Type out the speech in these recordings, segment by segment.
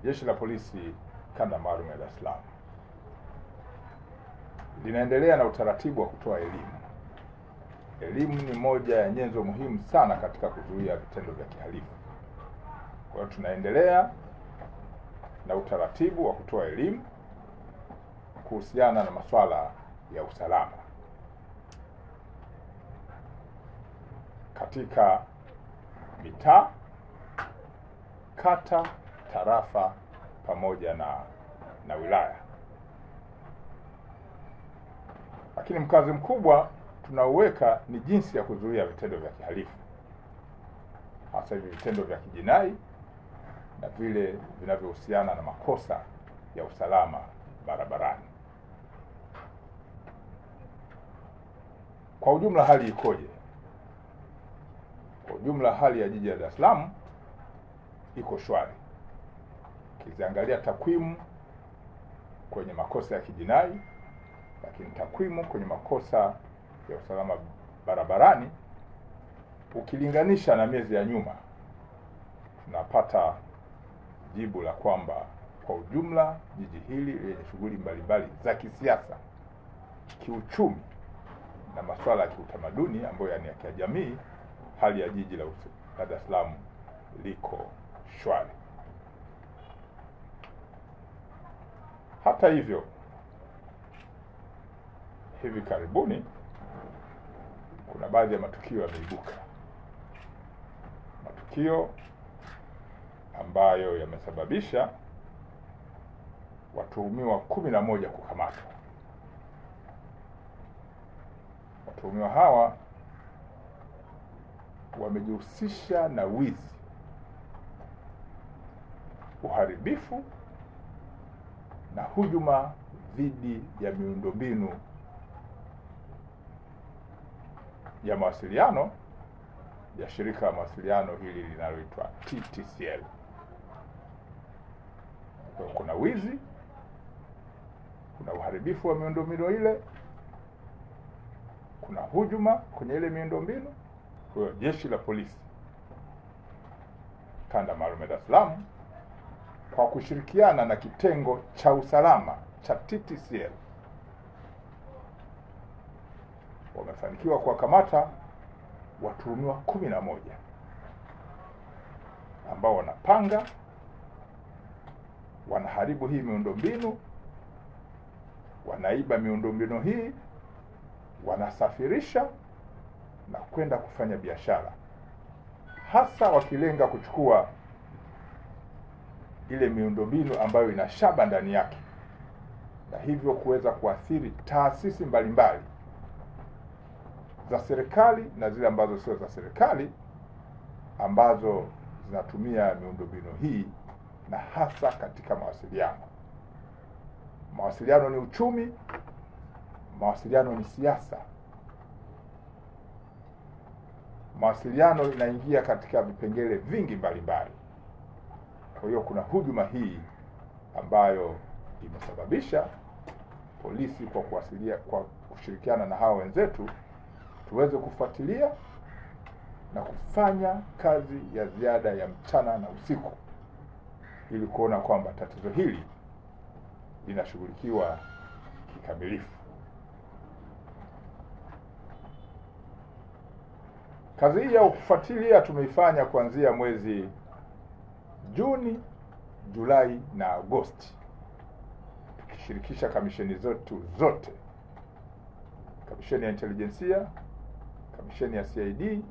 Jeshi la Polisi Kanda Maalum ya Dar es Salaam linaendelea na utaratibu wa kutoa elimu. Elimu ni moja ya nyenzo muhimu sana katika kuzuia vitendo vya kihalifu. Kwa hiyo tunaendelea na utaratibu wa kutoa elimu kuhusiana na masuala ya usalama katika mitaa, kata, tarafa pamoja na wilaya. Lakini mkazi mkubwa tunauweka ni jinsi ya kuzuia vitendo vya kihalifu, hasa hivi vitendo vya kijinai na vile vinavyohusiana na makosa ya usalama barabarani. Kwa ujumla hali ikoje? Kwa ujumla hali ya jiji la Dar es Salaam iko shwari. Ukiangalia takwimu kwenye makosa ya kijinai, lakini takwimu kwenye makosa ya usalama barabarani, ukilinganisha na miezi ya nyuma, tunapata jibu la kwamba kwa ujumla jiji hili lenye shughuli mbalimbali za kisiasa, kiuchumi na masuala ya kiutamaduni ambayo ni ya kijamii, hali ya jiji la Dar es Salaam liko shwari. Hata hivyo, hivi karibuni kuna baadhi ya matukio yameibuka, matukio ambayo yamesababisha watuhumiwa 11 kukamatwa. Watuhumiwa hawa wamejihusisha na wizi, uharibifu na hujuma dhidi ya miundombinu ya mawasiliano ya shirika la mawasiliano hili linaloitwa TTCL. Kwa kuna wizi, kuna uharibifu wa miundombinu ile, kuna hujuma kwenye ile miundombinu. Kwa hiyo Jeshi la Polisi Kanda Maalum ya Dar es Salaam kwa kushirikiana na kitengo cha usalama cha TTCL wamefanikiwa kuwakamata watuhumiwa 11 ambao wanapanga, wanaharibu hii miundombinu, wanaiba miundombinu hii, wanasafirisha na kwenda kufanya biashara, hasa wakilenga kuchukua ile miundombinu ambayo ina shaba ndani yake, na hivyo kuweza kuathiri taasisi mbalimbali za serikali na zile ambazo sio za serikali ambazo zinatumia miundombinu hii, na hasa katika mawasiliano. Mawasiliano ni uchumi, mawasiliano ni siasa. Mawasiliano inaingia katika vipengele vingi mbalimbali. Kwa hiyo kuna hujuma hii ambayo imesababisha polisi kwa kushirikiana na hao wenzetu tuweze kufuatilia na kufanya kazi ya ziada ya mchana na usiku ili kuona kwamba tatizo hili linashughulikiwa kikamilifu. Kazi hii ya kufuatilia tumeifanya kuanzia mwezi Juni, Julai na Agosti, tukishirikisha kamisheni zetu zote: kamisheni ya intelijensia, kamisheni ya CID,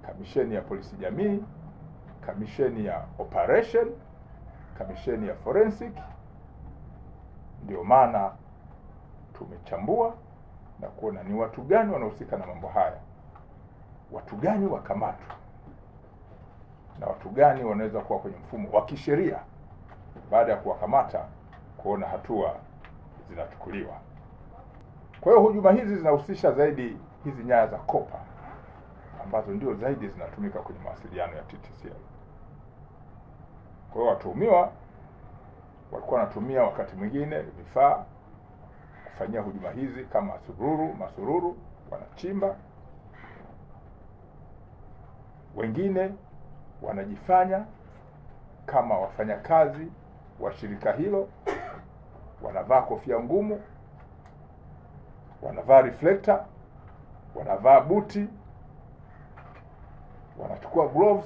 kamisheni ya polisi jamii, kamisheni ya operation, kamisheni ya forensic. Ndio maana tumechambua na kuona ni watu gani wanahusika na mambo haya, watu gani wakamatwa, na watu gani wanaweza kuwa kwenye mfumo wa kisheria baada ya kuwakamata, kuona hatua zinachukuliwa. Kwa hiyo hujuma hizi zinahusisha zaidi hizi nyaya za kopa ambazo ndio zaidi zinatumika kwenye mawasiliano ya TTCL. Kwa hiyo watuhumiwa walikuwa wanatumia wakati mwingine vifaa kufanyia hujuma hizi kama masururu, wanachimba. Wengine wanajifanya kama wafanyakazi wa shirika hilo wanavaa kofia ngumu, wanavaa reflector, wanavaa buti, wanachukua gloves.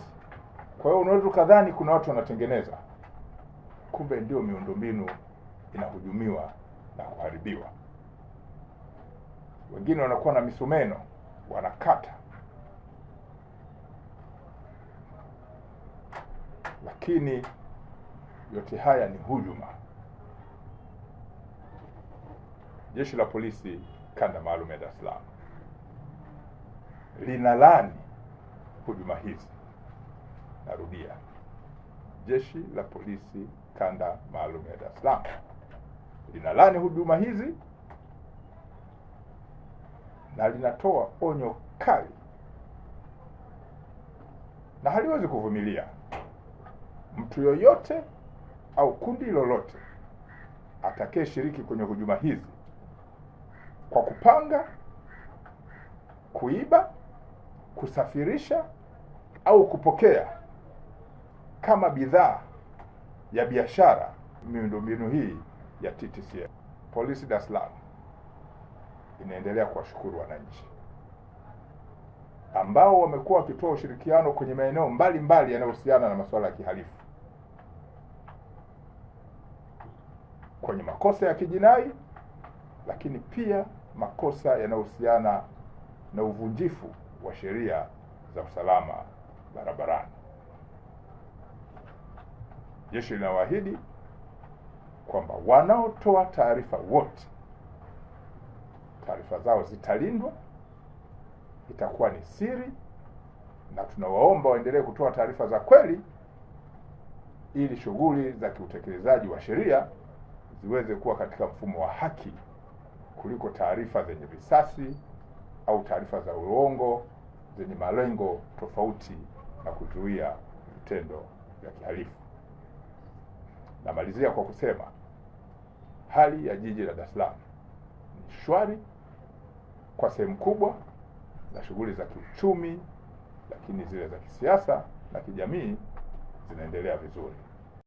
Kwa hiyo unaweza kadhani kuna watu wanatengeneza, kumbe ndio miundombinu inahujumiwa na kuharibiwa. Wengine wanakuwa na misumeno, wanakata. Lakini yote haya ni hujuma. Jeshi la Polisi Kanda Maalum ya Dar es Salaam linalaani hujuma hizi. Narudia, Jeshi la Polisi Kanda Maalum ya Dar es Salaam linalaani hujuma hizi na linatoa onyo kali na haliwezi kuvumilia mtu yoyote au kundi lolote atakayeshiriki kwenye hujuma hizi kwa kupanga, kuiba, kusafirisha au kupokea kama bidhaa ya biashara miundombinu hii ya TTCL. Polisi Dar es Salaam inaendelea kuwashukuru wananchi ambao wamekuwa wakitoa ushirikiano kwenye maeneo mbalimbali yanayohusiana na masuala ya kihalifu, kwenye makosa ya kijinai, lakini pia makosa yanayohusiana na uvunjifu wa sheria za usalama barabarani. Jeshi linawaahidi kwamba wanaotoa taarifa wote, taarifa zao zitalindwa, itakuwa ni siri, na tunawaomba waendelee kutoa taarifa za kweli ili shughuli za kiutekelezaji wa sheria ziweze kuwa katika mfumo wa haki kuliko taarifa zenye visasi au taarifa za uongo zenye malengo tofauti na kuzuia vitendo vya kihalifu. Namalizia kwa kusema hali ya jiji la Dar es Salaam ni shwari kwa sehemu kubwa, na shughuli za kiuchumi, lakini zile za kisiasa na kijamii zinaendelea vizuri.